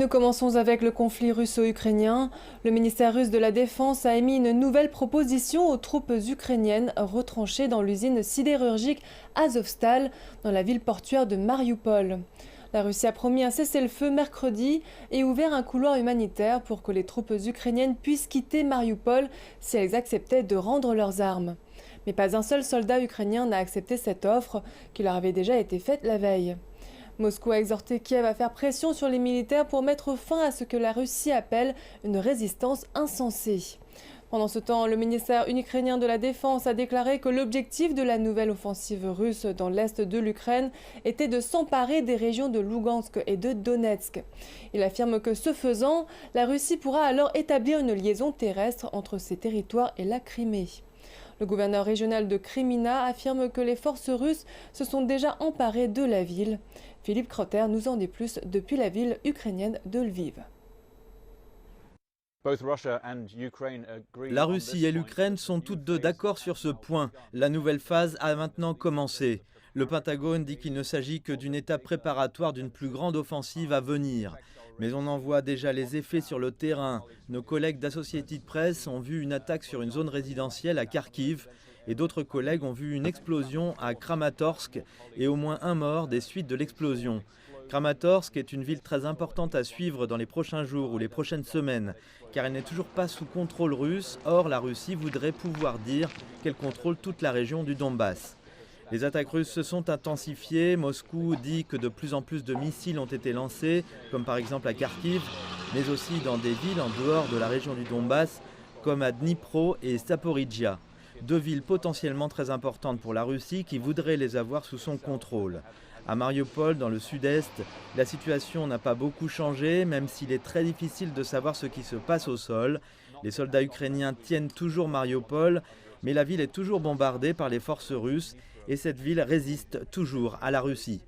Nous commençons avec le conflit russo-ukrainien. Le ministère russe de la Défense a émis une nouvelle proposition aux troupes ukrainiennes retranchées dans l'usine sidérurgique Azovstal, dans la ville portuaire de Mariupol. La Russie a promis un cessez-le-feu mercredi et ouvert un couloir humanitaire pour que les troupes ukrainiennes puissent quitter Mariupol si elles acceptaient de rendre leurs armes. Mais pas un seul soldat ukrainien n'a accepté cette offre qui leur avait déjà été faite la veille. Moscou a exhorté Kiev à faire pression sur les militaires pour mettre fin à ce que la Russie appelle une résistance insensée. Pendant ce temps, le ministère ukrainien de la Défense a déclaré que l'objectif de la nouvelle offensive russe dans l'est de l'Ukraine était de s'emparer des régions de Lugansk et de Donetsk. Il affirme que ce faisant, la Russie pourra alors établir une liaison terrestre entre ces territoires et la Crimée. Le gouverneur régional de Krymina affirme que les forces russes se sont déjà emparées de la ville. Philippe Crotter nous en dit plus depuis la ville ukrainienne de Lviv. La Russie et l'Ukraine sont toutes deux d'accord sur ce point. La nouvelle phase a maintenant commencé. Le Pentagone dit qu'il ne s'agit que d'une étape préparatoire d'une plus grande offensive à venir. Mais on en voit déjà les effets sur le terrain. Nos collègues d'Associated Press ont vu une attaque sur une zone résidentielle à Kharkiv et d'autres collègues ont vu une explosion à Kramatorsk et au moins un mort des suites de l'explosion. Kramatorsk est une ville très importante à suivre dans les prochains jours ou les prochaines semaines, car elle n'est toujours pas sous contrôle russe. Or, la Russie voudrait pouvoir dire qu'elle contrôle toute la région du Donbass. Les attaques russes se sont intensifiées. Moscou dit que de plus en plus de missiles ont été lancés, comme par exemple à Kharkiv, mais aussi dans des villes en dehors de la région du Donbass, comme à Dnipro et Zaporizhia. Deux villes potentiellement très importantes pour la Russie qui voudrait les avoir sous son contrôle. À Mariupol, dans le sud-est, la situation n'a pas beaucoup changé, même s'il est très difficile de savoir ce qui se passe au sol. Les soldats ukrainiens tiennent toujours Mariupol, mais la ville est toujours bombardée par les forces russes et cette ville résiste toujours à la Russie.